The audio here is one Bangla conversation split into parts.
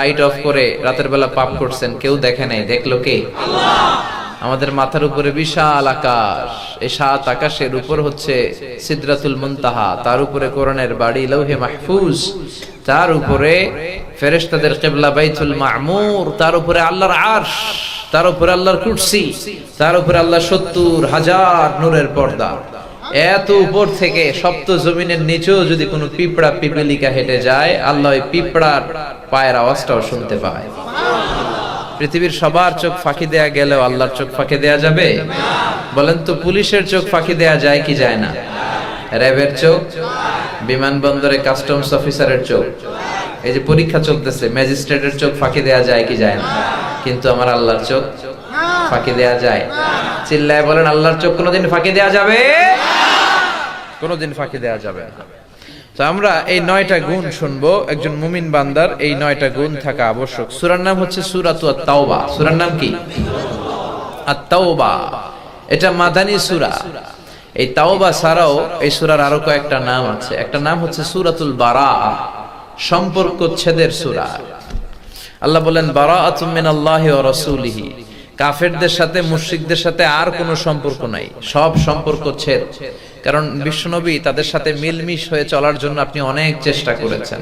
লাইট অফ করে রাতের বেলা পাপ করছেন, কেউ দেখে নাই, দেখলো কে? আমাদের মাথার উপরে বিশাল আকাশ, এই ৭ আকাশের উপর হচ্ছে সিদরাতুল মুনতাহা, তার উপরে কোরআনের বাড়ি লৌহে মাহফুজ, তার উপরে ফেরেশতাদের কিবলা বাইতুল মামুর, তার উপরে আল্লাহর আরশ, তার উপরে আল্লাহর কুরসি, তার উপরে আল্লাহর ৭০,০০০ নূরের পর্দা। এত উপর থেকে সপ্ত জমিনের নিচেও যদি কোনো পিঁপড়া পিপলিকা হেঁটে যায়, আল্লাহ ওই পিঁপড়ার পায়ের আওয়াজটাও শুনতে পায়। পৃথিবীর সবার চোখ ফাঁকি দেয়া গেলেও আল্লাহর চোখ ফাঁকি দেয়া যাবে? বলেন তো, পুলিশের চোখ ফাঁকি দেয়া যায় কি যায় না? র্যাবের চোখ, বিমানবন্দরে কাস্টমস অফিসারের চোখ, এই যে পরীক্ষা চলতেছে, ম্যাজিস্ট্রেটের চোখ ফাঁকি দেয়া যায় কি যায় না? কিন্তু আমার আল্লাহর চোখ ফাঁকি দেয়া যায়? চিল্লায় বলেন, আল্লাহর চোখ কোনোদিন ফাঁকি দেয়া যাবে? কোনোদিন ফাঁকি দেয়া যাবে না। তো আমরা এই ৯টা গুণ শুনবো একজন মুমিন বান্দার, এই ৯টা গুণ থাকা আবশ্যক। সূরার নাম হচ্ছে সূরাতুত তাওবা। সূরার নাম কি? আত-তাওবা। এটা মাদানী সূরা। এই তাওবা ছাড়াও এই সূরার আরো কয়েকটা নাম আছে। একটা নাম হচ্ছে সূরাতুল বারাআ, সম্পর্কচ্ছেদের সূরা। আল্লাহ বলেন, বারাআতুম মিনাল্লাহি ওয়া রাসূলিহি। কাফেরদের সাথে, মুশরিকদের সাথে আর কোনো সম্পর্ক নাই, সব সম্পর্ক ছেদ। কারণ বিশ্বনবী তাদের সাথে মিলমিশ হয়ে চলার জন্য আপনি অনেক চেষ্টা করেছেন,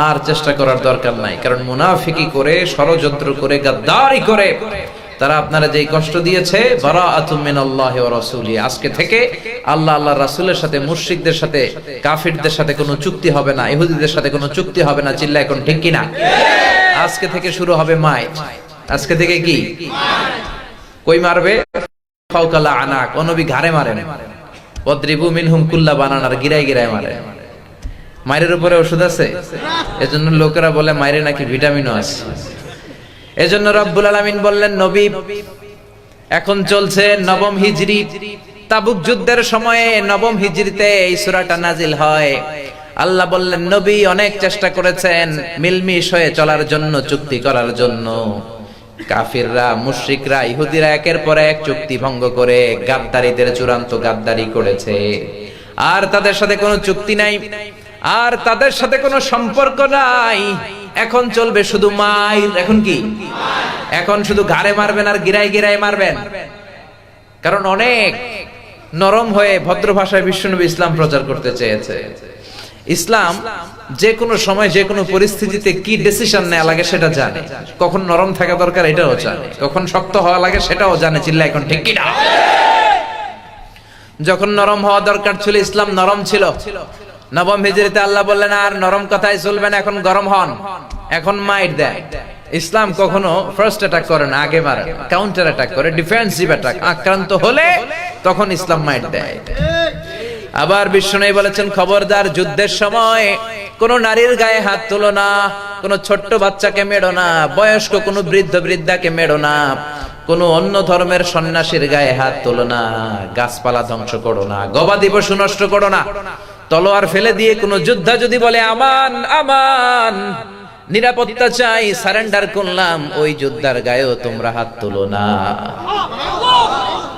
আর চেষ্টা করার দরকার নাই। কারণ মুনাফিকি করে, ষড়যন্ত্র করে, গাদ্দারি করে তারা আপনারা যেই কষ্ট দিয়েছে, বারাআতুম মিনাল্লাহি ওয়া রাসূলিহি, আজকে থেকে আল্লাহ, আল্লাহর রাসূলের সাথে, মুশরিকদের সাথে, কাফিরদের সাথে কোনো চুক্তি হবে না, ইহুদিদের সাথে কোনো চুক্তি হবে না। চিল্লা এখন ঠিক কিনা? আজকে থেকে শুরু হবে মাইট। আজকে থেকে কি কই মারবে? ফাওকালা আনাক, ও নবী ঘাড়ে মারেন। ওয়াদরিবু মিনহুম কুল্লা বানানার, গিরায় গিরায় মারে। মায়ের উপরে ওষুধ আছে? এজন্য লোকেরা বলে মায়ের নাকি ভিটামিনও আছে। এজন্য রব্বুল আলামিন বললেন, নবী এখন চলছে নবম হিজরি, তাবুক যুদ্ধের সময়ে নবম হিজরিতে এই সূরাটা নাজিল হয়। আল্লাহ বললেন, নবী অনেক চেষ্টা করেছেন মিলমিশ হয়ে চলার জন্য, চুক্তি করার জন্য। কাফিররা, মুশরিকরা, ইহুদিরা একের পর এক চুক্তি ভঙ্গ করে গাদ্দারীদের চূড়ান্ত গাদ্দারি করেছে। আর তাদের সাথে কোনো চুক্তি নাই, আর তাদের সাথে কোনো সম্পর্ক নাই। এখন চলবে শুধু মাইল। এখন কি? এখন শুধু ঘাড়ে মারবেন আর গিরায় গিরায় মারবেন। কারণ অনেক নরম হয়ে ভদ্র ভাষায় বিশ্বনবী ইসলাম প্রচার করতে চেয়েছে। ইসলাম যে কোনো সময়, যে কোনো পরিস্থিতিতে কি ডিসিশন নেওয়া লাগে সেটা জানে। কখন নরম থাকা দরকার এটাও জানে, কখন শক্ত হওয়া লাগে সেটাও জানে। চিল্লা এখন ঠিক কিনা? যখন নরম হওয়া দরকার ছিল, ইসলাম নরম ছিল। নবম হিজরিতে আল্লাহ বললেন, আর নরম কথাই চলবে না, এখন গরম হন, এখন মাইট দেয়। ইসলাম কখনো ফার্স্ট অ্যাটাক করে না, আগে মারে, কাউন্টার অ্যাটাক করে, ডিফেন্সিভ অ্যাটাক। আক্রান্ত হলে তখন ইসলাম মাইট দেয়। আবার বিশ্বনবী বলেছেন, খবরদার, যুদ্ধের সময় কোন নারীর গায়ে হাত তুলো না, কোন ছোট্ট বাচ্চাকে মেরো না, বয়স্ক কোন বৃদ্ধ বৃদ্ধাকে মেরো না, কোন অন্য ধর্মের সন্ন্যাসীর গায়ে হাত তুলো না, গাছপালা ধ্বংস করো না, গবাদি পশু নষ্ট করো না। তলোয়ার ফেলে দিয়ে কোন যোদ্ধা যদি বলে আমান আমান, নিরাপত্তা চাই, সারেন্ডার করলাম, ওই যোদ্ধার গায়েও তোমরা হাত তুলো না।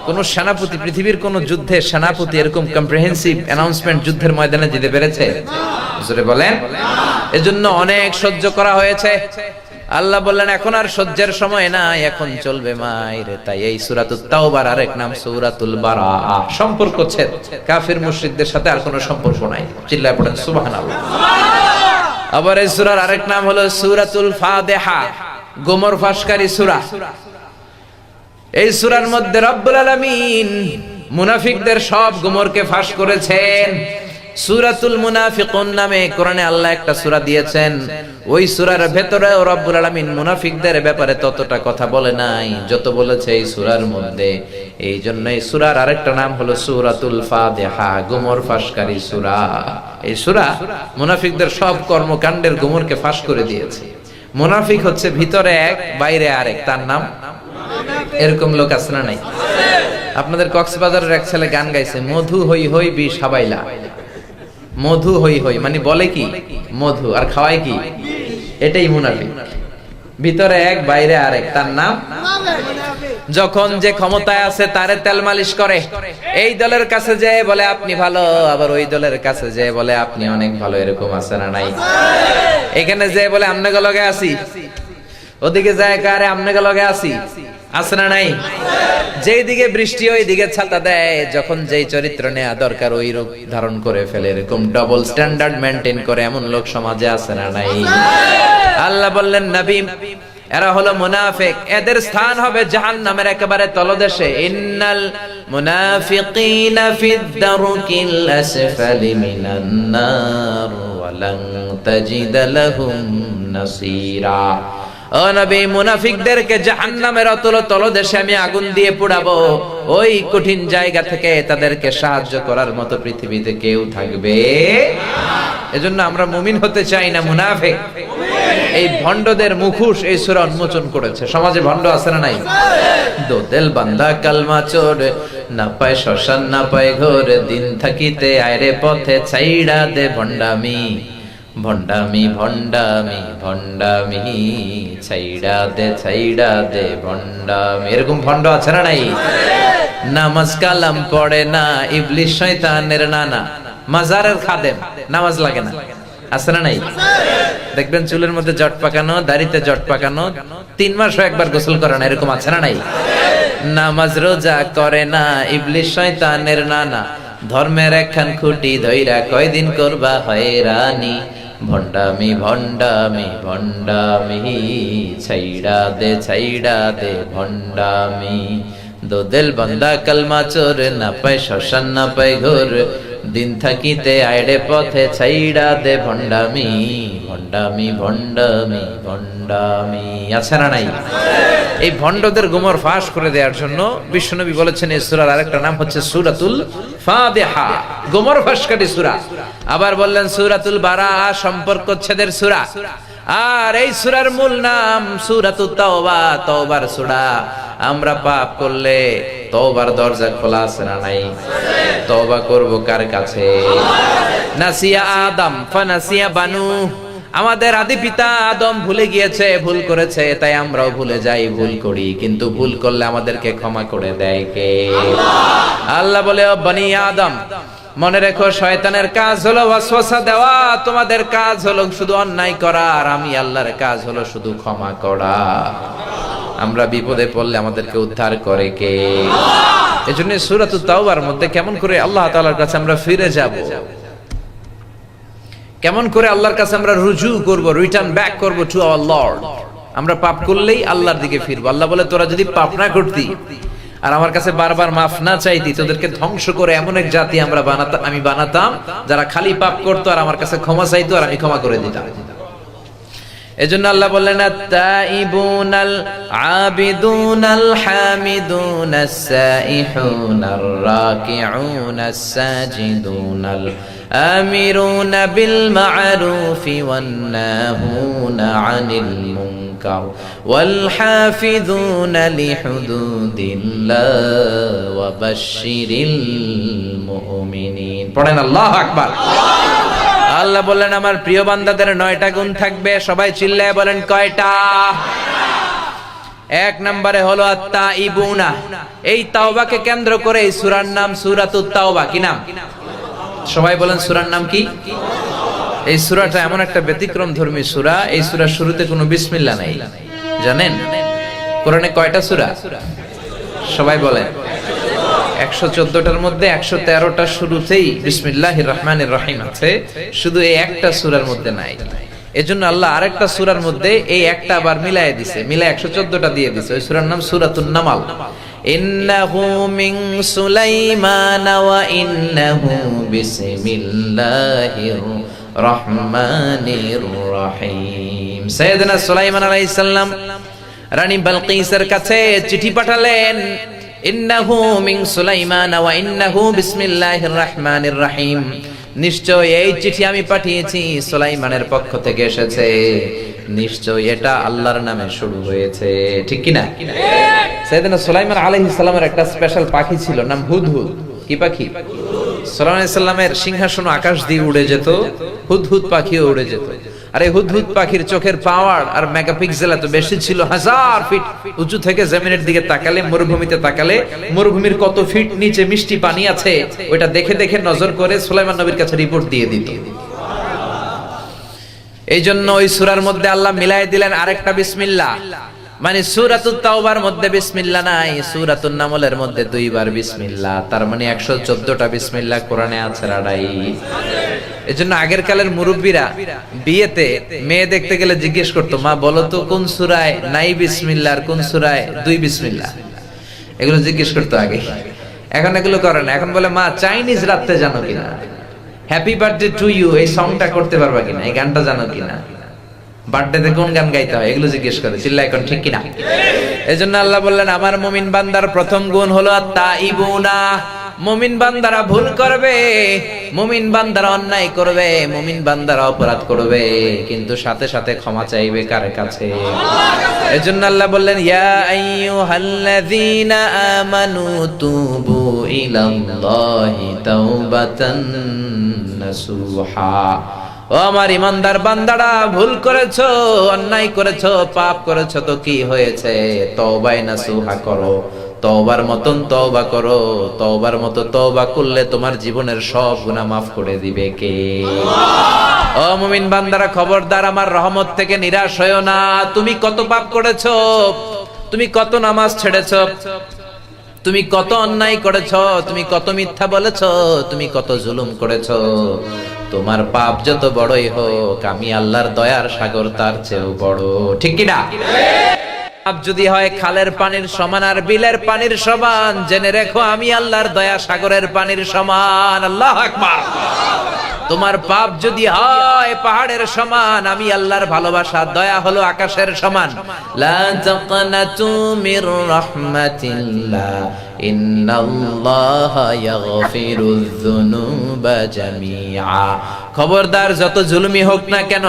কোন সেনাপতি, পৃথিবীর কোন যুদ্ধে সেনাপতি এরকম কম্প্রিহেন্সিভ অ্যানাউন্সমেন্ট যুদ্ধের ময়দানে দিতে পেরেছে? জোরে বলেন। এজন্য অনেক সহ্য করা হয়েছে। আল্লাহ বললেন, এখন আর সহ্যের সময় নাই, এখন চলবে মাইরে। তাই এই সূরাতুত তাওবার আরেক নাম সূরাতুল বারাআ, সম্পর্ক ছেদ। কাফির মুশরিকদের সাথে আর কোনো সম্পর্ক নাই। চিল্লায় পড়েন সুবহানাল্লাহ। আবার এই সূরার আরেক নাম হলো সূরাতুল ফাতিহা, গোমর ফাঁসকারী সূরা। এই সূরার মধ্যে রব্বুল আলামিন মুনাফিকদের সব গোমরকে ফাঁস করেছেন। সূরাতুল মুনাফিকুন নামে কোরআনে আল্লাহ একটা সূরা দিয়েছেন। ওই সূরার ভেতরেও রব্বুল আলামিন মুনাফিকদের ব্যাপারে ততটা কথা বলে নাই যত বলেছে এই সূরার মধ্যে। এই জন্য এই সূরার আরেকটা নাম হলো সূরাতুল ফাতিহা, গোমর ফাঁসকারী সূরা। এই সূরা মুনাফিকদের সব কর্মকাণ্ডের গোমরকে ফাঁস করে দিয়েছে। মুনাফিক হচ্ছে ভিতরে এক, বাইরে আরেক, তার নাম। এরকম লোক আছে না নাই? আপনাদের কক্সবাজারের এক ছেলে গান গাইছে, মধু হই হই বিষ হাবাইলা। মধু হই হই মানে বলে কি? মধু, আর খাওয়ায় কি? এটাই মুনাফিক। ভিতরে এক বাইরে আরেক, তার নাম যখন যে ক্ষমতায় আছে তারে তেল মালিশ করে। এই দলের কাছে যে বলে আপনি ভালো, আবার ওই দলের কাছে যে বলে আপনি অনেক ভালো, এরকম আছে না নাই? এখানে যে বলে আমনে লগে আছি, ওদিকে যায় কারে আমনে লগে আছি, আছে না নাই? যেই দিকে বৃষ্টি ওই দিকে ছাতা দেয়, যখন যেই চরিত্র নেওয়া দরকার ওই রূপ ধারণ করে ফেলে, এরকম ডবল স্ট্যান্ডার্ড মেনটেন করে এমন লোক সমাজে আছে না নাই? আল্লাহ বললেন নবী এরা হলো মুনাফিক, এদের স্থান হবে জাহান্নামের একেবারে তলদেশে। ইন্নাল মুনাফিকিনা ফিদ দারকিল আসফালি মিনান নার ওয়া লান তাজিদ লাহুম নাসীরা। ও নবী, মুনাফিকদেরকে জাহান্নামের অতল তলদেশে আমি আগুন দিয়ে পোড়াবো। ওই কঠিন জায়গা থেকে তাদেরকে সাহায্য করার মতো পৃথিবীতে কেউ থাকবে না। এজন্য আমরা মুমিন হতে চাই না, মুনাফিক। এই ভণ্ডদের মুখোশ এই সূরা উন্মোচন করেছে। সমাজে ভণ্ড আছে না নাই? দো দিল বান্দা কালমা চোর, না পায় শ্মশান না পায় ঘোর, দিন থাকিতে আয়রে পথে ছাইড়া দে ভণ্ডামি, ভণ্ডামি ভণ্ডামি ভণ্ডামি, ছাইড়া দে ভণ্ডামি। এরকম ভণ্ড আছে না নাই? নামাজ কালাম পড়ে না, ইবলিশ শয়তানের নানা, মাজারের খাদেম, নামাজ লাগে না, আছে না নাই? দেখবেন চুলের মধ্যে জট পাকানো, দাড়িতে জট পাকানো, 3 মাসও একবার গোসল করে না, এরকম আছে না নাই? নামাজ রোজা করে না, ইবলিশ শয়তানের নানা, ধর্মের একখান খুঁটি ধইরা কয়দিন করবা হয়রানি, ভণ্ডামি ভণ্ডামি ভণ্ডামি, ছাইড়া দে ভণ্ডামি। দো দিল বান্দা কালমা চোর, না পায় শ্মশান না পায় ঘোর, দিন থাকিতে আইড়ে পথে ছাইড়া দে ভণ্ডামি, ভণ্ডামি ভণ্ডামি ভণ্ডামি। আছে না নাই? এই ভণ্ডদের গোমর ফাঁস করে দেওয়ার জন্য বিশ্বনবী বলেছেন এই সূরার আরেকটা নাম হচ্ছে সূরাতুল ফাতিহা, গোমর ফাঁসকারী সূরা। আবার বললেন সূরাতুল বারাআ, সম্পর্কচ্ছেদের সূরা। আর এই সূরার মূল নাম সূরাতুত তাওবা, তওবার সূরা। আমরা পাপ করলে তওবার দরজা খোলা আছে না নাই? তওবা করব কার কাছে? নাসিয়া আদম ফানাসিয়া বানু, আমাদের আদি পিতা আদম ভুলে গিয়েছে, ভুল করেছে, তাই আমরাও ভুলে যাই, ভুল করি, কিন্তু ভুল করলে আমাদেরকে ক্ষমা করে দেয় কে? আল্লাহ বলে ও বনি আদম, মনে রেখো শয়তানের কাজ হলো ওয়াসওয়াসা দেওয়া, তোমাদের কাজ হলো শুধু অন্যায় করা, আর আমি আল্লাহর কাজ হলো শুধু ক্ষমা করা। আমরা বিপদে পড়লে আমাদেরকে উদ্ধার করে কে? এজন্য সূরাতুত তাওবার মধ্যে কেমন করে আল্লাহ তাআলার কাছে আমরা ফিরে যাব, কেমন করে আল্লাহর কাছে আমরা রুজু করব, রিটার্ন ব্যাক করব টু আওয়ার লর্ড। আমরা পাপ করলেই আল্লাহর দিকে ফিরবো। আল্লাহ বলে তোরা যদি পাপ না করতি আর আমার কাছে বারবার মাফ না চাইতি, তোদেরকে ধ্বংস করে এমন এক জাতি আমি বানাতাম যারা খালি পাপ করতো আর আমার কাছে ক্ষমা চাইতো আর আমি ক্ষমা করে দিতাম। এজন্য আল্লাহ বললেন আত-তাইবুনাল আবিদুনাল হামিদুনাস সাইহুনার রাকিউনাস সাজিদুনাল আমিরুনা বিল মা'রুফি ওয়ান নাহুনা আনিল মুনকার ওয়াল হাফিযুনা লিহুদুদিল্লাহ ওয়া বাশশিরিল মুমিনিন। পড়েন আল্লাহু আকবার। আল্লাহ বললেন আমার প্রিয় বান্দাদের 9টা গুণ থাকবে। সবাই চিল্লায় বলেন কয়টা? 1 নম্বরে হলো আত-তাইবুনা। এই তাওবাকে কেন্দ্র করে এই সূরার নাম সূরাতুত তাওবা। কি নাম? সবাই বলেন সূরার নাম কি? এই সূরাটা এমন একটা ব্যতিক্রম ধর্মী সূরা, এই সূরার শুরুতে কোনো বিসমিল্লাহ নাই। জানেন কোরআনে কয়টা সূরা? সবাই বলেন 114টার মধ্যে 113টা শুরুতেই বিসমিল্লাহির রহমানির রহিম আছে, শুধু এই একটা সূরার মধ্যে নাই। এজন্য আল্লাহ আরেকটা সূরার মধ্যে এই একটা আবার মিলায়ে দিয়েছে, মিলায়ে 114টা দিয়ে দিয়েছে। ওই সূরার নাম সূরাতুন নামাল। ইন্নাহু মিন সুলাইমান ওয়া ইন্নাহু বিসমিল্লাহির রহমানির রহিম। সাইয়েদনা সুলাইমান আলাইহিস সালাম রানী বালকিসের কাছে চিঠি পাঠালেন, ইন্নাহু মিন সুলাইমান ওয়া ইন্নাহু বিসমিল্লাহির রহমানির রহিম। নিশ্চয় এই চিঠি আমি পাঠিয়েছি সুলাইমানের পক্ষ থেকে এসেছে, নিশ্চয় এটা আল্লাহর নামে শুরু হয়েছে। ঠিক কি না? সাইয়েদনা সুলাইমান আলাইহিস সালামের একটা স্পেশাল পাখি ছিল, নাম হুদহুদ। কি পাখি? সুলাইমান আলাইহিস সালামের সিংহাসন আকাশ দিয়ে উড়ে যেত, হুদহুদ পাখিও উড়ে যেত। আরে হুদহুদ পাখির চোখের পাওয়ার আর মেগাপিক্সেল এত বেশি ছিল, 1000 ফিট উঁচু থেকে জমিনের দিকে তাকালে, মরুভূমিতে তাকালে মরুভূমির কত ফিট নিচে মিষ্টি পানি আছে ওটা দেখে দেখে নজর করে সুলাইমান নবীর কাছে রিপোর্ট দিয়ে দিত। এই জন্য ওই সূরার মধ্যে আল্লাহ মিলাই দিলেন আরেকটা বিসমিল্লাহ, মানে সূরাতুত তাওবার মধ্যে বিসমিল্লাহ নাই, সূরাতুন নামলের মধ্যে 2 বার বিসমিল্লাহ, তার মানে 114টা বিসমিল্লাহ কোরআনে আছে রাডাই। এজন্য আগের কালের মুরব্বীরা বিয়েতে মেয়ে দেখতে গেলে জিজ্ঞেস করতো, মা বলো তো কোন সূরায় নাই বিসমিল্লাহ আর কোন সূরায় 2 বিসমিল্লাহ, এগুলো জিজ্ঞেস করতো আগে। এখন এগুলো করে না, এখন বলে মা চাইনিজ রাখতে জানো কিনা, হ্যাপি বার্থডে টু ইউ এই সংটা করতে পারবা কিনা, এই গানটা জানো কিনা, বার্থডেতে কোন গান গাইতে হয় এগুলো জিজ্ঞেস করে। চিল্লায় এখন ঠিক কিনা? এজন্য আল্লাহ বললেন আমার মুমিন বান্দার প্রথম গুণ হলো আত-তাইবুনা, মুমিন বান্দারা ভুল করবে, মুমিন বান্দারা অন্যায় করবে, মুমিন বান্দারা অপরাধ করবে, কিন্তু সাথে সাথে ক্ষমা চাইবে কার কাছে? এজন্য আল্লাহ বললেন ইয়া আইয়ুহাল্লাযীনা আমানু তুবু ইলাল্লাহি তাওবাতান নাসুহা, ও আমার ইমানদার বান্দারা ভুল করেছো, অন্যায় করেছো, পাপ করেছো, তো কি হয়েছে? তওবায়ে নাসুহা করো, তওবার মতন তওবা করো, তওবার মতো তওবা করলে তোমার জীবনের সব গুনাহ মাফ করে দিবে কে? ও মুমিন বান্দারা খবরদার আমার রহমত থেকে নিরাশ হয়ো না। তুমি কত পাপ করেছো, তুমি কত নামাজ ছেড়েছো, তুমি কত অন্যায় করেছো, তুমি কত মিথ্যা বলেছো, তুমি কত জুলুম করেছো, তোমার পাপ যত বড়ই হোক আমি আল্লাহর দয়ার সাগর তার চেয়েও বড়। ঠিক কি না? পাপ যদি হয় খালের পানির সমান আর বিলের পানির সমান, জেনে রেখো আমি আল্লাহর দয়া সাগরের পানির সমান। আল্লাহু আকবার। তোমার পাপ যদি হয় পাহাড়ের সমান, আমি আল্লাহর ভালোবাসা দয়া হলো আকাশের সমান। লা তাকনাতু মির রাহমাতিল্লাহ ইন্নাল্লাহা ইয়াগফিরুয যুনুবা জামিআ। খবরদার যত জুলুমি হোক না কেন,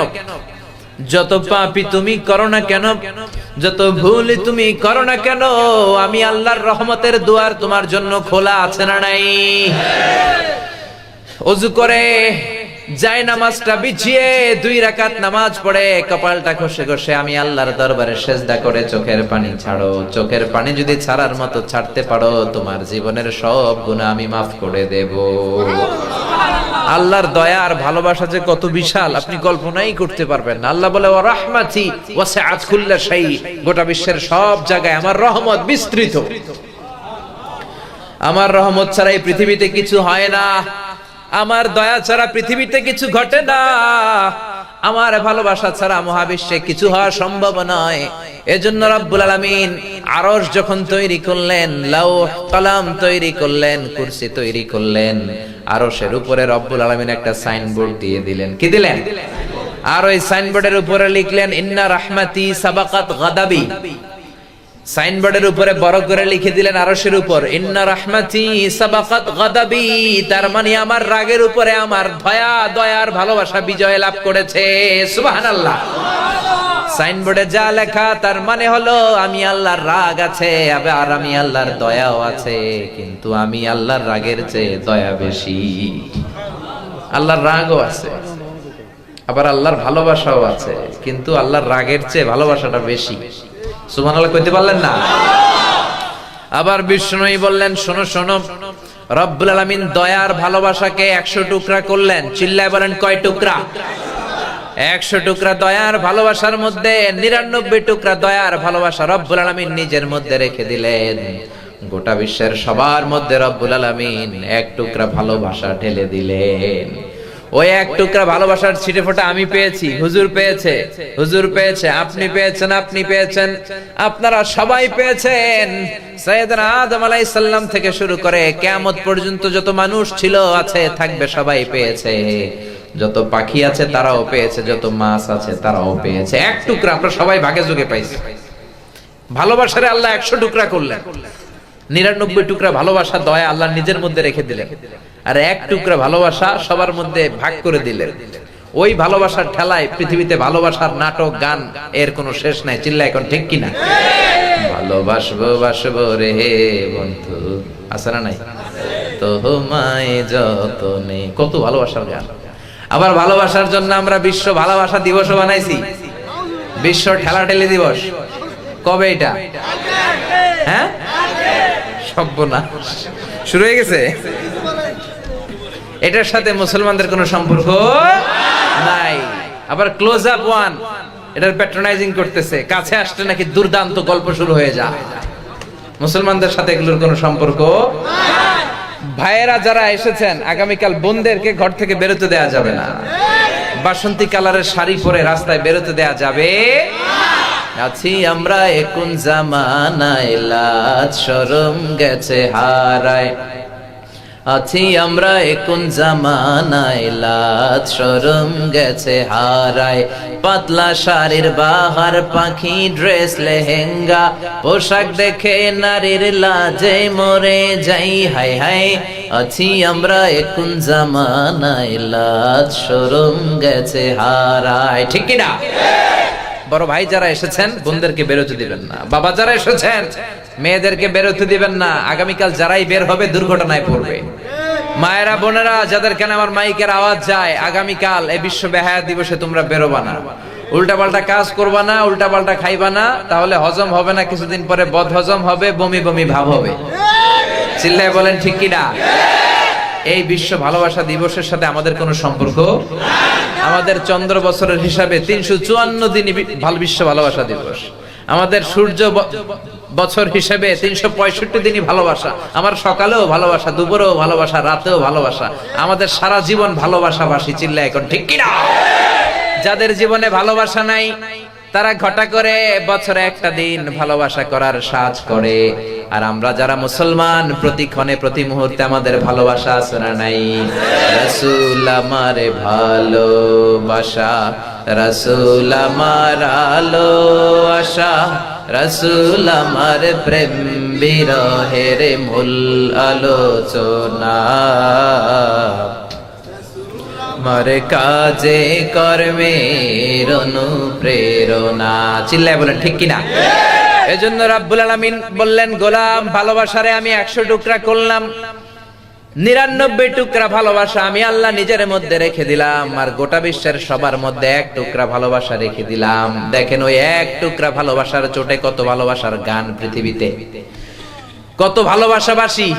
যত পাপী তুমি করো না কেন, যত ভুল তুমি করো না কেন, আমি আল্লাহর রহমতের দুয়ার তোমার জন্য খোলা আছে না নাই? ওযু করে জায়নামাজটা বিছিয়ে 2 রাকাত নামাজ পড়ে কপালটা ঘষে ঘষে আমি আল্লাহর দরবারে সিজদা করে চোখের পানি ছাড়ো। চোখের পানি যদি ছাড়ার মতো ছাড়তে পারো, তোমার জীবনের সব গুনাহ আমি মাফ করে দেব। আল্লাহর দয়া আর ভালোবাসা যে কত বিশাল আপনি কল্পনাই করতে পারবেন না। আল্লাহ বলে ওয়া রাহমাতি ওয়াসিআত কুল্লা শাই, গোটা বিশ্বের সব জায়গায় আমার রহমত বিস্তৃত। আমার রহমত ছাড়া এই পৃথিবীতে কিছু হয় না, আমার দয়া ছাড়া পৃথিবীতে কিছু ঘটে না, আমার ভালোবাসা ছাড়া মহাবিশ্বে কিছু হওয়া সম্ভব নয়। এজন্য রব্বুল আলামিন আরশ যখন তৈরি করলেন, লাউহ কলম তৈরি করলেন, কুরসি তৈরি করলেন, আরশের উপরে রব্বুল আলামিন একটা সাইনবোর্ড দিয়ে দিলেন। কি দিলেন? আর ওই সাইনবোর্ডের উপরে লিখলেন ইন্না রাহমাতি সাবাকাত গাদাবি। সাইনবোর্ডের উপরে বড় করে লিখে দিলেন আরশের উপর ইন্না রাহমাতি সাবাকাত গাদাবি, তার মানে আমার রাগের উপরে আমার দয়ার ভালোবাসা বিজয় লাভ করেছে। সুবহানাল্লাহ। সাইনবোর্ডে যা লেখা তার মানে হলো আমি আল্লাহর রাগ আছে, আর আমি আল্লাহর দয়াও আছে, কিন্তু আমি আল্লাহর রাগের চেয়ে দয়া বেশি। আল্লাহর রাগও আছে, আবার আল্লাহর ভালোবাসাও আছে, কিন্তু আল্লাহর রাগের চেয়ে ভালোবাসাটা বেশি। সুবহানাল্লাহ কইতে পারলেন না? আবার বিষ্ণুই বললেন শোনো শোনো, রব্বুল আলামিন দয়ার ভালোবাসাকে 100 টুকরা করলেন। চিল্লায় বলেন কয় টুকরা? 100 টুকরা দয়ার ভালোবাসার মধ্যে 99 টুকরা দয়ার ভালোবাসা রব্বুল আলামিন নিজের মধ্যে রেখে দিলেন। গোটা বিশ্বের সবার মধ্যে রব্বুল আলামিন 1 টুকরা ভালোবাসা ঢেলে দিলেন। ওই 1 টুকরা ভালোবাসার ছিটেফোঁটা আমি পেয়েছি, হুজুর পেয়েছে, হুজুর পেয়েছে, আপনি পেয়েছেন, আপনি পেয়েছেন, আপনারা সবাই পেয়েছেন। সাইয়েদনা আদম আলাইহিস সালাম থেকে শুরু করে কিয়ামত পর্যন্ত যত মানুষ ছিল, আছে, থাকবে, সবাই পেয়েছে। যত পাখি আছে তারাও পেয়েছে, যত মাছ আছে তারাও পেয়েছে। 1 টুকরা আমরা সবাই ভাগে যোগে পাইছি। ভালোবাসারে আল্লাহ 100 টুকরা করলেন, 99 টুকরা ভালোবাসা দয়া আল্লাহ নিজের মধ্যে রেখে দিলেন, আর 1 টুকরা ভালোবাসা সবার মধ্যে ভাগ করে দিলেন। ওই ভালোবাসার ঠেলায় পৃথিবীতে ভালোবাসার নাটক গান এর কোনো শেষ নাই। চিল্লা এখন ঠিক কিনা? ভালোবাসবো বাসবো রে বন্ধু, আছে না নাই? তোমায় যতনে, কত ভালোবাসার গান। আবার ভালোবাসার জন্য আমরা বিশ্ব ভালোবাসা দিবসও বানাইছি, বিশ্ব ঠেলাঠেলি দিবস। কবে এটা? হ্যাঁ, সর্বনাশ, শুরু হয়ে গেছে। এটার সাথে মুসলমানদের কোনো সম্পর্ক নাই। আবার ক্লোজ আপ ওয়ান, এটার প্যাট্রোনাইজিং করতেছে, কাছে আসলে নাকি দুর্দান্ত গল্প শুরু হয়ে যায়। মুসলমানদের সাথে এগুলোর কোনো সম্পর্ক নাই। ভাইয়েরা যারা এসেছেন, আগামীকাল বোনদেরকে ঘর থেকে বেরোতে দেয়া যাবে না। বাসন্তী কালারের শাড়ি পরে রাস্তায় বেরোতে দেয়া যাবে না। আছি আমরা এখন জামানায়, লাজ শরম গেছে হারায়। আছি আমরা এখন জামানায়, লাজ শরম গেছে হারায়। পাতলা শাড়ির বাহার, পাখি ড্রেস লেহেঙ্গা, পোশাক দেখে নারীর লাজে মরে যাই, হাই হাই। আছি আমরা এখন জামানায়, লাজ শরম গেছে হারায়। ঠিক কি না? বড় ভাই যারা এসেছেন, বোনদেরকে বেরোতে দিবেন না। বাবা যারা এসেছেন, মেয়েদেরকে বেরোতে দিবেন না। আগামীকাল যারাই বের হবে দুর্ঘটনায় পড়বে। মায়েরা, বোনেরা, যাদের কেন আমার মাইকের আওয়াজ যায়, আগামীকাল এই বিশ্ব বেহায়া দিবসে তোমরা বেরোবা না, উল্টাপাল্টা কাজ করবা না, উল্টাপাল্টা খাইবা না, তাহলে হজম হবে না, কিছুদিন পরে বদ হজম হবে, বমি বমি ভাব হবে। চিল্লায় বলেন ঠিক কি না? এই বিশ্ব ভালোবাসা দিবসের সাথে আমাদের কোনো সম্পর্ক। আমাদের চন্দ্র বছরের হিসাবে 354 দিনই বিশ্ব ভালোবাসা দিবস। আমাদের সূর্য বছর হিসেবে 365 দিনই ভালোবাসা। আমার সকালেও ভালোবাসা, দুপুরেও ভালোবাসা, রাতেও ভালোবাসা। আমাদের সারা জীবন ভালোবাসাবাসী। চিল্লা এখন ঠিক কিনা? যাদের জীবনে ভালোবাসা নাই, তারা ঘটা করে বছরে একটা দিন ভালোবাসা করার সাজ করে। আর আমরা যারা মুসলমান, প্রতিক্ষণে প্রতি মুহূর্তে আমাদের ভালোবাসা আছে না নাই? রাসূল আমারে ভালোবাসা, রাসূল আমার আলো আশা, রাসূল আমার প্রেম বিরহের মূল আলোচনা, মারে কাজে কর্মের অনুপ্রেরণা। চিল্লায় বলেন ঠিক কিনা? এজন্য রাব্বুল আলামিন বললেন, গোলাম, ভালোবাসারে আমি 100 টুকরা করলাম, 99 টুকরা ভালোবাসা আমি আল্লাহ নিজের মধ্যে রেখে দিলাম, আর গোটা বিশ্বের সবার মধ্যে 1 টুকরা ভালোবাসা রেখে দিলাম। দেখেন ওই 1 টুকরা ভালোবাসার চোটে কত ভালোবাসার গান পৃথিবীতে, কত ভালোবাসাবাসী।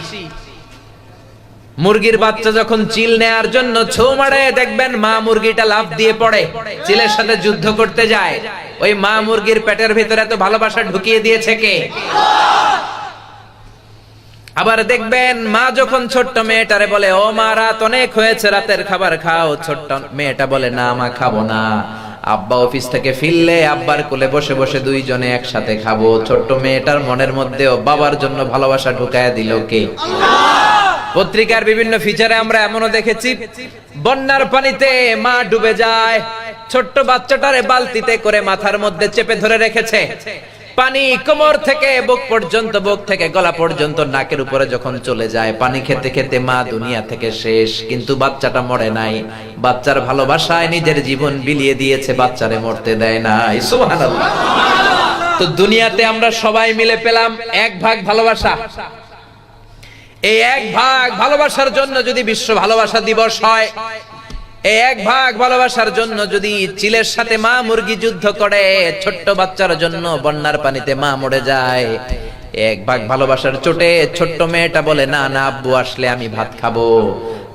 মুরগির বাচ্চা যখন চিল নেয়ার জন্য ছোঁ মারে, দেখবেন মা মুরগিটা লাফ দিয়ে পড়ে, চিলের সাথে যুদ্ধ করতে যায়। ওই মা মুরগির পেটের ভিতরে এত ভালোবাসা ঢুকিয়ে দিয়েছে কে? আবার দেখবেন মা যখন ছোট্ট মেয়েটারে বলে, ও মা, রাত অনেক হয়েছে, রাতের খাবার খাও, ছোট্ট মেয়েটা বলে, না মা, খাবো না। আব্বা অফিস থেকে ফিরলে আব্বার কোলে বসে বসে দুইজনে একসাথে খাবো। ছোট্ট মেয়েটার মনের মধ্যেও বাবার জন্য ভালোবাসা ঢুকায়া দিল কে? পত্রিকার বিভিন্ন ফিচারে আমরা এমনও দেখেছি, বন্যার পানিতে মা ডুবে যায়, ছোট্ট বাচ্চাটারে বালতিতে করে মাথার মধ্যে চেপে ধরে রেখেছে। পানি কোমর থেকে বুক পর্যন্ত, বুক থেকে গলা পর্যন্ত, নাকের উপরে যখন চলে যায়, পানি খেতে খেতে মা দুনিয়া থেকে শেষ। কিন্তু বাচ্চাটা মরে নাই, বাচ্চার ভালোবাসায় নিজের জীবন বিলিয়ে দিয়েছে, বাচ্চারে মরতে দেয় নাই। সুবহানাল্লাহ। তো দুনিয়াতে আমরা সবাই মিলে পেলাম 1 ভাগ ভালোবাসা। এই 1 ভাগ ভালোবাসার জন্য যদি বিশ্ব ভালোবাসা দিবস হয়, এই 1 ভাগ ভালোবাসার জন্য যদি চিলের সাথে মা মুরগি যুদ্ধ করে, ছোট্ট বাচ্চার জন্য বন্যার পানিতে মা মরে যায়, 1 ভাগ ভালোবাসার চোটে ছোট্ট মেয়েটা বলে, না না আব্বু আসলে আমি ভাত খাবো,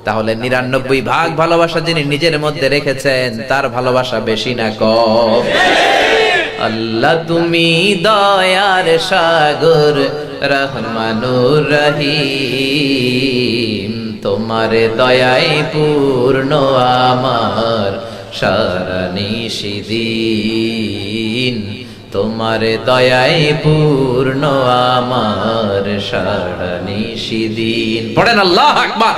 তাহলে 99 ভাগ ভালোবাসা যিনি নিজের মধ্যে রেখেছেন, তার ভালোবাসা বেশি না কম? আল্লাহ তুমি দয়ার সাগর, রহমানুর রহিম, তোমার দয়ায় পূর্ণ আমার সারা নিশিদিন, তোমার দয়ায় পূর্ণ আমার সারা নিশিদিন। পড়েন আল্লাহু আকবার।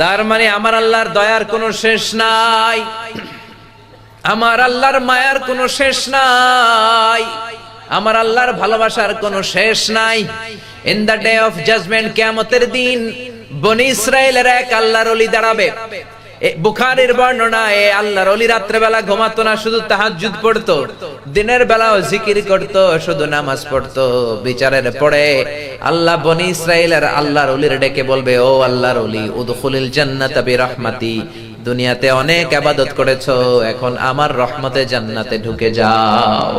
তার মানে আমার আল্লাহর দয়ার কোনো শেষ নাই, আমার আল্লাহর মায়ার কোনো শেষ নাই, আমার আল্লাহর ভালোবাসার কোনো শেষ নাই। In the day of judgement, কিয়ামতের দিন, বনি ইসরাইলের এক আল্লাহর ওলি দাঁড়াবে। বুখারীর বর্ণনায় আল্লাহর ওলি রাত্রে বেলা ঘুমাতো না, শুধু তাহাজ্জুদ পড়তো, দিনের বেলাও জিকির করতো, শুধু নামাজ পড়তো। বিচারের পরে আল্লাহ বনি ইসরাইলের আল্লাহর ওলির ডেকে বলবে, ও আল্লাহর ওলি, উদখুলিল জান্নাতা বিরহমাতি, দুনিয়াতে অনেক ইবাদত করেছো, এখন আমার রহমতে জান্নাতে ঢুকে যাও।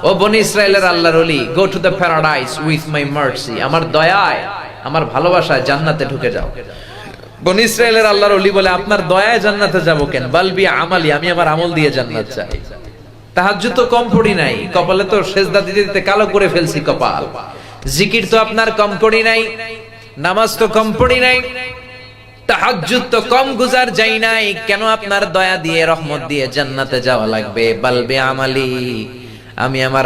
ও বনি ইসরাইলের আল্লাহর ওলি, go to the paradise with my mercy, আমার দয়ায় আমার ভালোবাসায় জান্নাতে ঢুকে যাও। বনি ইসরাইলের আল্লাহর ওলি বলে, আপনার দয়ায় জান্নাতে যাব কেন? বালবি আমালি, আমি আমার আমল দিয়ে জান্নাত চাই। তাহাজ্জুদ তো কম পড়ি নাই, কপালে তো সেজদা দিতে দিতে কালো করে ফেলছি কপাল। জিকির তো আপনার কম করি নাই, নামাজ তো কম পড়ি নাই, তাহাজ্জুদ তো কম গুজার যাই নাই, কেন আপনার দয়া দিয়ে রহমত দিয়ে জান্নাতে যাওয়া লাগবে? বালবি আমালি, আমি আমার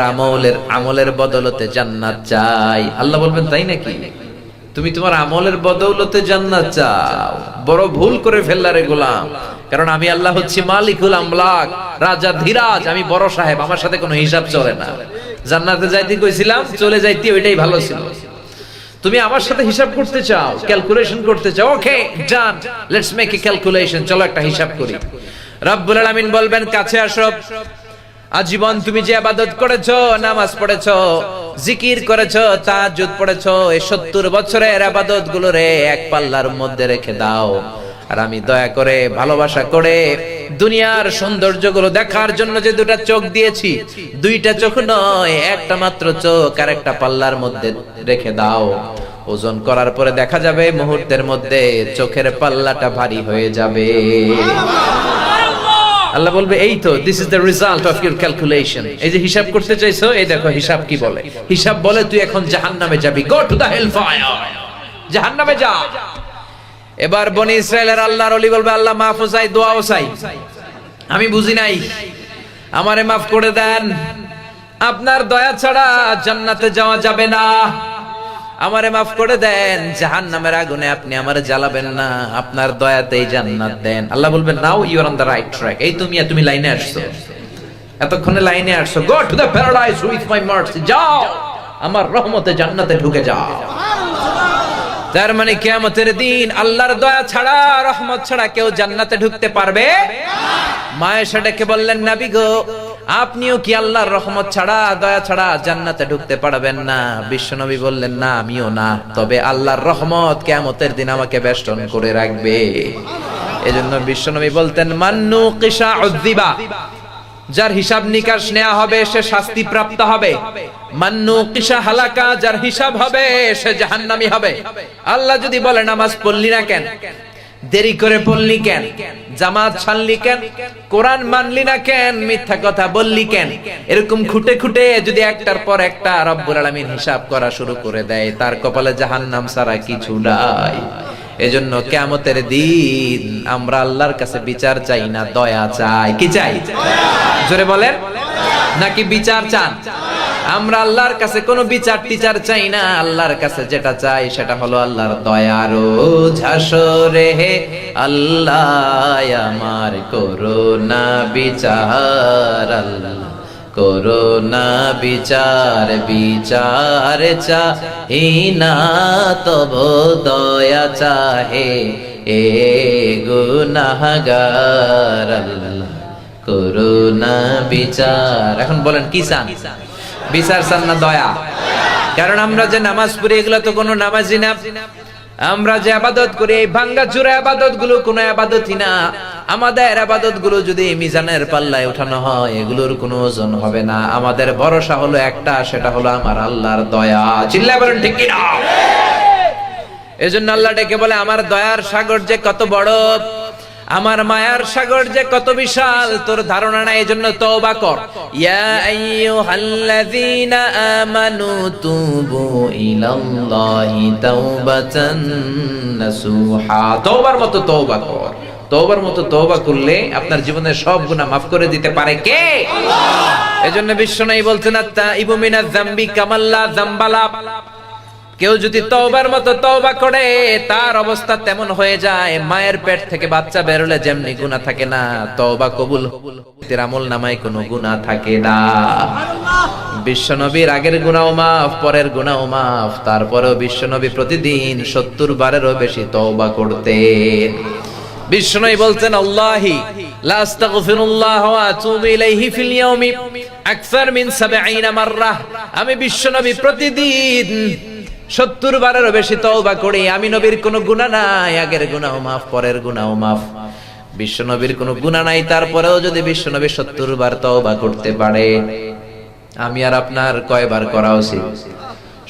আমলের বদলতে জান্নাত চাই। আল্লাহ বলবেন, তাই নাকি? তুমি তোমার আমলের বদৌলতে জান্নাত চাও? বড় ভুল করে ফেললা রে গোলাম, কারণ আমি আল্লাহ হচ্ছি মালিকুল আমলাক, রাজা ধীরাজ, আমি বড় সাহেব, আমার সাথে কোনো হিসাব চলে না। জান্নাতে যাইতে কইছিলাম, চলে যাইতে ওইটাই ভালো ছিল। তুমি আমার সাথে হিসাব করতে চাও, ক্যালকুলেশন করতে চাও, ওকে ডান, লেটস মেক এ ক্যালকুলেশন, চলো একটা হিসাব করি। রব্বুল আলামিন বলবেন, কাছে আসো। আজীবন তুমি যে ইবাদত করেছো, নামাজ পড়েছো, জিকির করেছো, তাহাজ্জুদ পড়েছো, এই 70 বছরের ইবাদত গুলো রে এক পাল্লার মধ্যে রেখে দাও। আর আমি দয়া করে ভালোবাসা করে দুনিয়ার সৌন্দর্যগুলো দেখার জন্য যে দুটা চোখ দিয়েছি, দুইটা চোখ নয়, একটা মাত্র চোখ আর একটা পাল্লার মধ্যে রেখে দাও। ওজন করার পরে দেখা যাবে মুহূর্তের মধ্যে চোখের পাল্লাটা ভারী হয়ে যাবে। আল্লাহ বলবে, এই তো, this is the result of your calculation. এই যে হিসাব করতে চাইছো, এই দেখো হিসাব কি বলে। হিসাব বলে তুই এখন জাহান্নামে যাবি, go to the hell fire, জাহান্নামে যা। এবার বনি ইসরাইলের আল্লাহর ওলি বলবে, আল্লাহ মাফ চাই, দোয়াও চাই, আমি বুঝি নাই, আমারে মাফ করে দেন, আপনার দয়া ছাড়া জান্নাতে যাওয়া যাবে না, আমারে মাফ করে দেন, জাহান্নামের আগুনে আপনি আমারে জ্বালাবেন না, আপনার দয়াতেই জান্নাত দেন। আল্লাহ বলবেন, now you are on the right track, এই তুমি লাইনে আসছো, এতক্ষণে লাইনে আসছো, go to the paradise with my mercy, যাও আমার রহমতে জান্নাতে ঢুকে যাও। তার মানে কিয়ামতের দিন আল্লাহর দয়া ছাড়া, রহমত ছাড়া কেউ জান্নাতে ঢুকতে পারবে না। মায়েশা ডেকে বললেন, নবী গো, আপনিও কি আল্লাহর রহমত ছাড়া, দয়া ছাড়া জান্নাতে ঢুকতে পারবেন না? বিশ্বনবী বললেন, না আমিও না, তবে আল্লাহর রহমত কিয়ামতের দিন আমাকে বেষ্টন করে রাখবে। এজন্য বিশ্বনবী বলতেন, মান্নু কিসা উযিবা, যার হিসাব নিকাশ নেওয়া হবে সে শাস্তি প্রাপ্ত হবে। মান্নু কিসা হালাকা, যার হিসাব হবে সে জাহান্নামী হবে। আল্লাহ যদি বলে, নামাজ পড়লি না কেন, দেরি করে পড়লি কেন, জামাত ছাড়লি কেন, কোরআন মানলি না কেন, মিথ্যা কথা বললি কেন, এরকম খুঁটে খুঁটে যদি একটার পর একটা রব্বুল আলামিন হিসাব করা শুরু করে দেয়, তার কপালে জাহান্নাম ছাড়া কিছু নাই। এজন্য কিয়ামতের দিন আমরা আল্লাহর কাছে বিচার চাই না, দয়া চাই। কি চাই? জোরে বলেন, নাকি বিচার চান? আমরা আল্লাহর কাছে কোনো বিচার টিচার চাই না, আল্লাহর কাছে যেটা চাই সেটা হলো আল্লাহর দয়ার ঝাসরে হে আল্লাহ আমার করুণা বিচার, আল্লাহ করুণা বিচার, বিচার চাহি না তব দয়া চাহে এ গুনাহগার, আল্লাহ করুণা বিচার। এখন বলেন কি চান? বিচার চান না দয়া? কারণ আমরা যে নামাজ পড়ি এগুলো তো কোনো নামাজই না, আমরা যে ইবাদত করি এই ভাঙ্গা চূড়া ইবাদত গুলো কোনো ইবাদতই না। আমাদের ইবাদত গুলো যদি মিজানের পাল্লায় উঠানো হয় এগুলোর কোনো ওজন হবে না। আমাদের ভরসা হলো একটা, সেটা হলো আমার আল্লাহর দয়া। চিল্লায় বলেন ঠিক কি না? এজন্য আল্লাহ ডেকে বলে, আমার দয়ার সাগর যে কত বড়, আমার মায়ার সাগর যে কত বিশাল, তোর ধারণা নাই। এজন্য তওবা কর। ইয়া আইয়ুহাল্লাযীনা আমানু তুবু ইলাল্লাহি তাওবাতান নাসুহা, তওবার মতো তওবা কর। তওবার মতো তওবা করলে আপনার জীবনের সব গুনাহ maaf করে দিতে পারে কে? আল্লাহ। এজন্য বিশ্বনবী বলছেন, আত-তাইবু মিনাজ যামবি কামাল্লা যামবালা, কেউ যদি তওবার মতো তওবা করে তার অবস্থা তেমন হয়ে যায়, মায়ের পেট থেকে বাচ্চা বের হলে যেমনি গুনাহ থাকে না, তওবা কবুল হলে আমল নামায় কোনো গুনাহ থাকে না। বিশ্বনবীর আগের গুনাহও মাফ, পরের গুনাহও মাফ, তারপরেও বিশ্বনবী প্রতিদিন 70 বারেরও বেশি তওবা করতেন। বিশ্বনবী বলতেন, আল্লাহি লা আস্তাগফিরুল্লাহ ওয়া আতুবু ইলাইহি ফিল ইয়াউমি আকসার মিন 70 মাররা। আমি বিশ্বনবী প্রতিদিন 70 বারেরও বেশি তওবা করি, আমি নবীর কোনো গুনাহ নাই, আগের গুনাহ মাফ, পরের গুনাহ মাফ। বিশ্ব নবীর কোনো গুনাহ নাই, তারপরেও যদি বিশ্ব নবী 70 বার তওবা করতে পারে, আমি আর আপনার কয়বার করা উচিত?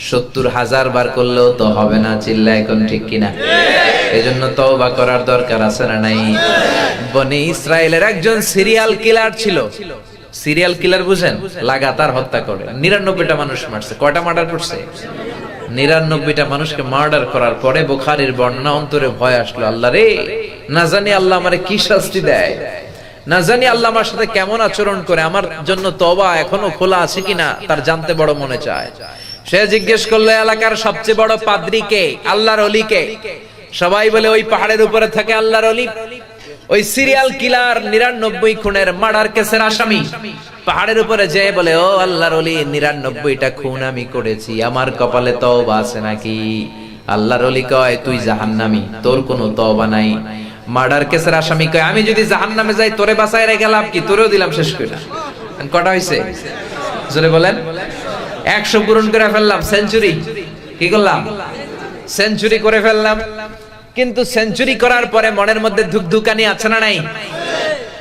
70,000 বার করলেও তো হবে না। চিল্লায় কোন ঠিক কিনা? এজন্য তওবা করার দরকার আছে না নাই? বনি ইসরায়েলের একজন সিরিয়াল কিলার ছিল। সিরিয়াল কিলার বুঝেন? লাগাতার হত্যা করে 99টা মানুষ মারছে। কয়টা মার্ডার করছে? 99টা মানুষকে মার্ডার করার পরে বুখারীর বর্ণনা, অন্তরে ভয় আসলো, আল্লাহ রে, না জানি আল্লাহ আমারে কি শাস্তি দেয়, না জানি আল্লাহ আমার সাথে কেমন আচরণ করে, আমার জন্য তওবা এখনো খোলা আছে কিনা তার জানতে বড় মনে চায়। সে জিজ্ঞেস করলো, এলাকার সবচেয়ে বড় পাদ্রী কে, আল্লাহর ওলি কে? সবাই বলে ওই পাহাড়ের উপরে থাকে আল্লাহর ওলি। ওই সিরিয়াল কিলার 99 খুনের মার্ডার কেসের আসামি পাহাড়ের উপরে যে বলে, ও আল্লাহর ওলি, 99টা খুন আমি করেছি, আমার কপালে তওবা আছে নাকি? আল্লাহর ওলি কয়, তুই জাহান্নামী, তোর কোনো তওবা নাই। মার্ডার কেসের আসামি কয়, আমি যদি জাহান্নামে যাই তোরে বাঁচায় রেখে লাভ কি? তোরেও দিলাম শেষ করে। কটা হইছে? জোরে বলেন। 100 পূরণ করে ফেললাম, সেঞ্চুরি। কি করলাম? সেঞ্চুরি করে ফেললাম। কিন্তু সেঞ্চুরি করার পরে মনের মধ্যে ধুকধুকানি আছে না নাই?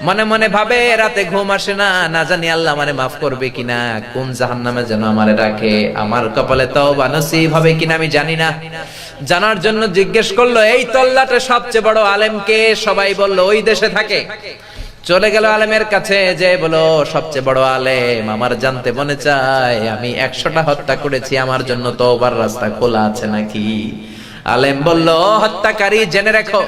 মনে মনে ভাবে, রাতে ঘুম আসে না, না জানি আল্লাহ আমারে মাফ করবে কিনা, কোন জাহান্নামে যেন আমারে রাখে, আমার কপালে তওবা নসিব হবে কিনা আমি জানি না। জানার জন্য জিজ্ঞেস করলো, এই তল্লাটে সবচেয়ে বড় আলেম কে? সবাই বলল ওই দেশে থাকে। চলে গেল আলেমের কাছে, যে বলো, সবচেয়ে বড় আলেম, আমার জানতে মনে চায়, আমি 100টা হত্যা করেছি, আমার জন্য তওবার রাস্তা খোলা আছে নাকি? আলেম বলল, হত্যাকারী, জেনে রাখো,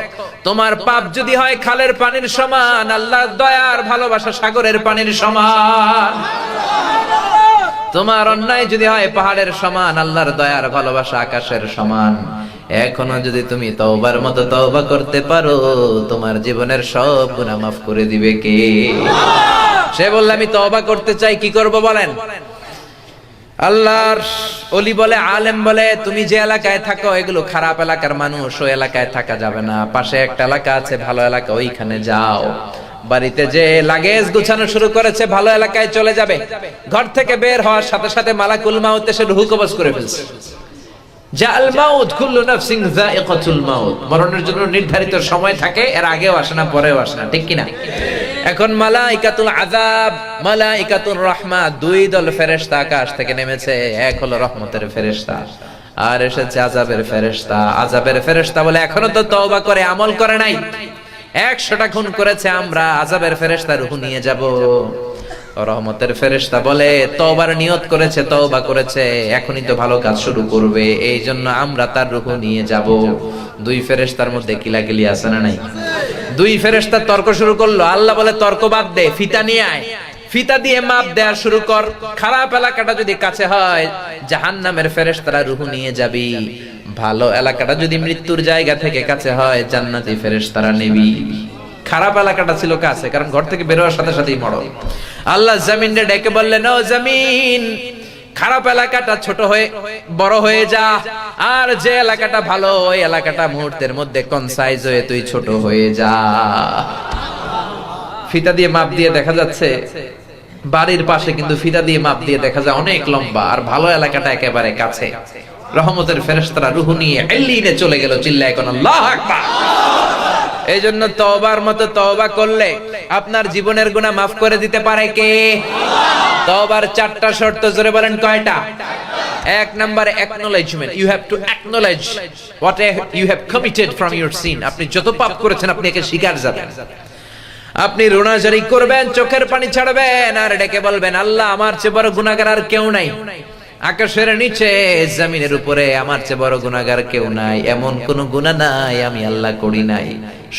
তোমার পাপ যদি হয় খালের পানির সমান, আল্লাহর দয়ার ভালোবাসা সাগরের পানির সমান। তোমার অন্যায় যদি হয় পাহাড়ের সমান, আল্লাহর দয়ার ভালোবাসা আকাশের সমান। এখনো যদি তুমি তওবার মতো তওবা করতে পারো, তোমার জীবনের সব গুনাহ মাফ করে দিবে কে? সে বলল, আমি তওবা করতে চাই, কি করব বলেন? আল্লাহর ওলি বলে, আলেম বলে, তুমি যে এলাকায় থাকো এগুলো খারাপ এলাকার মানুষ, ওই এলাকায় থাকা যাবে না, পাশে একটা এলাকা আছে ভালো এলাকা, ওইখানে যাও। বাড়িতে যে লাগেজ গুছানো শুরু করেছে, ভালো এলাকায় চলে যাবে। ঘর থেকে বের হওয়ার সাথে সাথে মালাকুল মাউত এসে রূহ কবজ করে ফেলছে। জাল মাউত, কুল্লু নাফসিন যায়িকাতুল মাউত, মরণের জন্য নির্ধারিত সময় থাকে, এর আগেও আসে না, পরেও আসে না, ঠিক কিনা? এখন মালাইকাতুল আযাব, মালাইকাতুর রাহমা, দুই দল ফেরেশতা আকাশ থেকে নেমেছে। এক হলো রহমতের ফেরেশতা, আর এসেছে আযাবের ফেরেশতা। আযাবের ফেরেশতা বলে, এখনো তো তওবা করে আমল করে নাই, 100টা খুন করেছে, আমরা আযাবের ফেরেশতা রূহ নিয়ে যাব। রহমতের ফেরেশতা বলে, তওবার নিয়ত করেছে, তওবা করেছে, এখনই তো ভালো কাজ শুরু করবে, এই জন্য আমরা তার রূহ নিয়ে যাব। দুই ফেরেশতার মধ্যে কিলাকিলি আছে না নাই? দুই ফেরেশতা তর্ক শুরু করলো। আল্লাহ বলে, তর্ক বাদ দে, ফিতা নিয়ে আয়, ফিতা দিয়ে মাপ দেয়া শুরু কর। খারাপ এলাকাটা যদি কাছে হয়, জাহান্নামের ফেরেশতারা রূহ নিয়ে যাবি। ভালো এলাকাটা যদি মৃত্যুর জায়গা থেকে কাছে হয়, জান্নাতি ফেরেশতারা নেবি। খারাপ এলাকাটা ছিল কাছে, কারণ ঘর থেকে বের হওয়ার সাথে সাথেই মরণ। আল্লাহ জমিনকে ডেকে বললেন, ও জমিন, খারাপ এলাকাটা ছোট হয়ে বড় হয়ে যা, আর যে এলাকাটা ভালো ওই এলাকাটা মুহূর্তের মধ্যে কনসাইজ হয়ে তুই ছোট হয়ে যা। ফিতা দিয়ে মাপ দিয়ে দেখা যাচ্ছে বাড়ির পাশে, কিন্তু ফিতা দিয়ে মাপ দিয়ে দেখা যায় অনেক লম্বা, আর ভালো এলাকাটা একেবারে কাছে। রহমতের ফেরেশতারা রূহ নিয়ে এলিনে চলে গেল। চিল্লায় কোন আল্লাহু আকবার। এই জন্য তওবার মতো তওবা করলে আপনার জীবনের গুনাহ মাফ করে দিতে পারে কে? তওবার 4টা শর্ত, জোরে বলেন কয়টা? 1 নম্বরে acknowledgement, you have to acknowledge what you have committed from your sin. আপনি যত পাপ করেছেন আপনি একে স্বীকার যাবেন। আপনি রোনাজারি করবেন, চোখের পানি ছাড়বেন, আর ডেকে বলবেন, আল্লাহ, আমার চেয়ে বড় গুনাহগার আর কেউ নাই, আকাশের নিচে জমিনের উপরে আমার চেয়ে বড় গুনাহগার কেউ নাই, এমন কোন গুনাহ নাই আমি আল্লাহ করি নাই।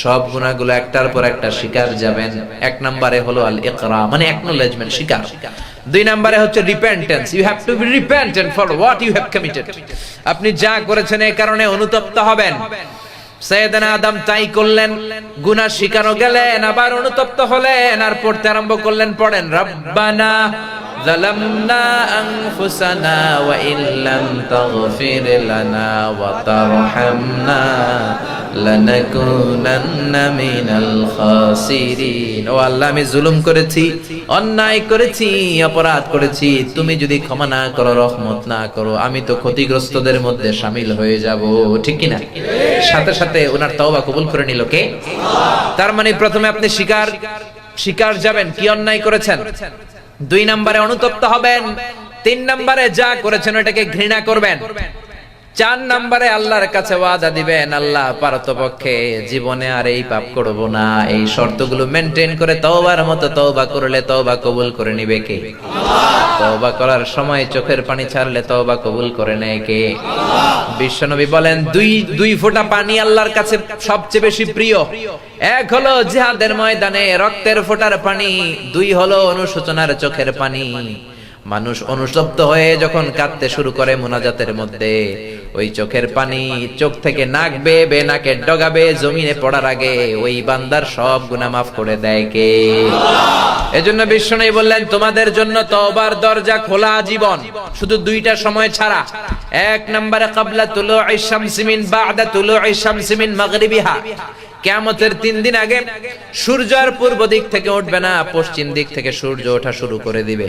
সব গুনাহগুলো একটার পর একটা স্বীকার যাবেন। 1 নম্বরে হলো আল ইকরার, মানে অ্যাকনলেজমেন্ট, স্বীকার। 2 নম্বরে হচ্ছে repentance, you have to be repentant for what you have committed. আপনি যা করেছেন এই কারণে অনুতপ্ত হবেন। সাইয়েদনা আদম তাই করলেন, গুনাহ স্বীকারও গেলেন, আবার অনুতপ্ত হলেন, আর পড়তে আরম্ভ করলেন। পড়েন, রব্বানা যালামনা আনফুসানা ওয়া ইল্লাম তাগফির লানা ওয়া তারহামনা লানাকুনান্না মিনাল খাসিরিন। ও আল্লাহ, আমি জুলুম করেছি, অন্যায় করেছি, অপরাধ করেছি, তুমি যদি ক্ষমা না করো, রহমত না করো, আমি তো ক্ষতিগ্রস্তদের মধ্যে শামিল হয়ে যাব। ঠিক কি না? সাথে সাথে ওনার তওবা কবুল করে নিল কে? তার মানে প্রথমে আপনি স্বীকার যাবেন কি অন্যায় করেছেন, 2 নম্বরে অনুতপ্ত হবেন, 3 নম্বরে যা করেছেন ওটাকে ঘৃণা করবেন, 4 নম্বরে আল্লাহর কাছে ওয়াদা দিবেন, আল্লাহ পারতপক্ষে জীবনে আর এই পাপ করব না। এই শর্তগুলো মেনটেন করে তওবার মতো তওবা করলে তওবা কবুল করে নিবে কে? তওবা করার সময় চোখের পানি ছাড়লে তওবা কবুল করে নেয় কে? বিশ্বনবী বলেন, দুই ফোঁটা পানি আল্লাহর কাছে সবচেয়ে বেশি প্রিয়। এক হলো জিহাদের ময়দানে রক্তের ফোঁটার পানি, 2 হলো অনুশোচনার চোখের পানি। মানুষ অনুশব্দ হয়ে যখন কাঁদতে শুরু করে মুনাজাতের মধ্যে, ওই চোখের পানি চোখ থেকে নাক বেয়ে নাকের ডগাবে জমিনে পড়ার আগে ওই বান্দার সব গুনাহ মাফ করে দেয় কে? এজন্য বিশ্বনবী বললেন, তোমাদের জন্য তওবার দরজা খোলা জীবন, শুধু 2টা সময় ছাড়া। 1 নম্বরে ক্বাবলা তুলুইশ শামসি মিন বা'দা তুলুইশ শামসি মিন মাগরিবিহা, কিয়ামতের 3 দিন আগে সূর্য আর পূর্ব দিক থেকে উঠবে না, পশ্চিম দিক থেকে সূর্য ওঠা শুরু করে দিবে।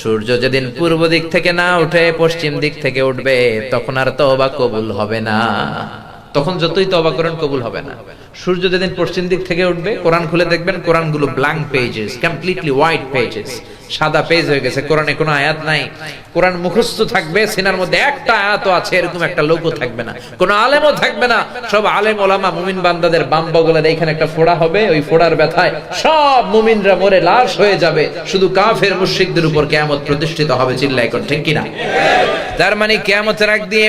সূর্য যেদিন পূর্ব দিক থেকে না উঠে পশ্চিম দিক থেকে উঠবে, তখন আর তওবা কবুল হবে না। তখন যতই তওবা করেন কবুল হবে না। সূর্য যেদিন পশ্চিম দিক থেকে উঠবে, কোরআন খুলে দেখবেন কোরআনগুলো blank pages, completely white pages, সাদা পেজ হয়ে গেছে, কোরআনে কোনো আয়াত নাই। কোরআন মুখস্থ থাকবে, সিনার মধ্যে একটা আয়াতও আছে এরকম একটা লোকও থাকবে না, কোনো আলেমও থাকবে না। সব আলেম ওলামা মুমিন বান্দাদের বাম বগলের এইখানে একটা ফোড়া হবে, ওই ফোড়ার ব্যথায় সব মুমিনরা মরে লাশ হয়ে যাবে, শুধু কাফের মুশরিকদের উপর কিয়ামত প্রতিষ্ঠিত হবে। চিল্লায় কোন ঠিক কিনা? তার মানে কিয়ামতের আগ দিয়ে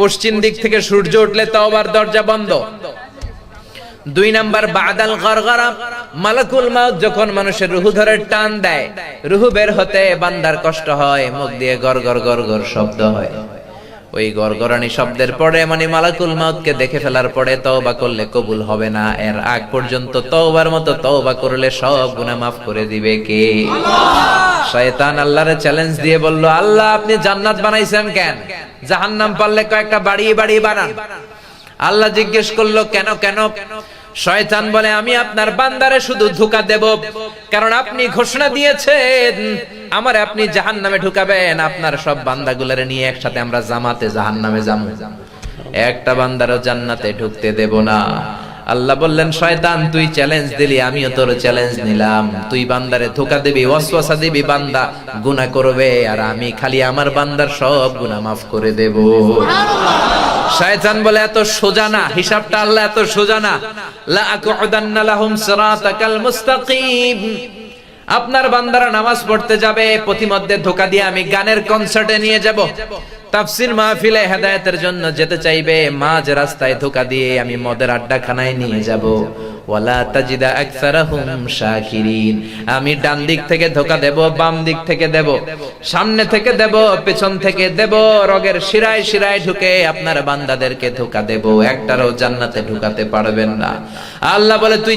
পশ্চিম দিক থেকে সূর্য উঠলে তওবার দরজা বন্ধ। 2 নাম্বার বাদাল গরগরা, মালাকুল মাউত যখন মানুষের রূহ ধরে টান দেয়, রূহ বের হতে বান্দার কষ্ট হয়, মুখ দিয়ে গরগর গরগর শব্দ হয়। ওই গরগরানি শব্দের পরে মানে মালাকুল মাউতকে দেখে ফেলার পরে তওবা করলে কবুল হবে না। এর আগ পর্যন্ত তওবার মতো তওবা করলে সব গুনাহ মাফ করে দিবে কে? শয়তান আল্লাহরে চ্যালেঞ্জ দিয়ে বলল, আল্লাহ আপনি জান্নাত বানাইছেন কেন? জাহান্নাম পারলে কয়েকটা বাড়িয়ে বাড়িয়ে বানান। আল্লাহ জিজ্ঞেস করলো, কেন কেন? শয়তান বলে, আমি আপনার বান্দারে শুধু ধোঁকা দেব, কারণ আপনি ঘোষণা দিয়েছেন আমারে আপনি জাহান্নামে ঢুকাবেন, আপনার সব বান্দাগুলোরে নিয়ে একসাথে আমরা জামাতে জাহান্নামে যাবো, একটা বান্দারও জান্নাতে ঢুকতে দেব না। আল্লাহ বললেন, শয়তান তুই চ্যালেঞ্জ দিলি, আমিও তোর চ্যালেঞ্জ নিলাম। তুই বান্দারে ধোঁকা দিবি, ওয়াসওয়াসা দিবি, বান্দা গুনাহ করবে, আর আমি খালি আমার বান্দার সব গুনাহ মাফ করে দেব। শয়তান বলে, এত সোজা না হিসাবটা, আল্লাহ এত সোজা না। লা আকুদান্না লাহুম সিরাতাকাল মুস্তাকিম, আপনার বান্দারা নামাজ পড়তে যাবে, প্রতিমধ্যে ধোঁকা দিয়ে আমি গানের কনসার্টে নিয়ে যাব, তাফসীর মাহফিলে হেদায়েতের জন্য যেতে চাইবে, মাঝ রাস্তায় ধোঁকা দিয়ে আমি মদের আড্ডাখানায় নিয়ে যাব। ওয়ালা তাজিদা আকসারাহুম শাকিরিন, আমি ডান দিক থেকে ধোঁকা দেব, বাম দিক থেকে দেব, সামনে থেকে দেব, পেছন থেকে দেব, রগের শিরায় শিরায় ঢুকে আপনার বান্দাদেরকে ধোঁকা দেব, একটারও জান্নাতে ঢুকাতে পারবেন না। আল্লাহ বলে, তুই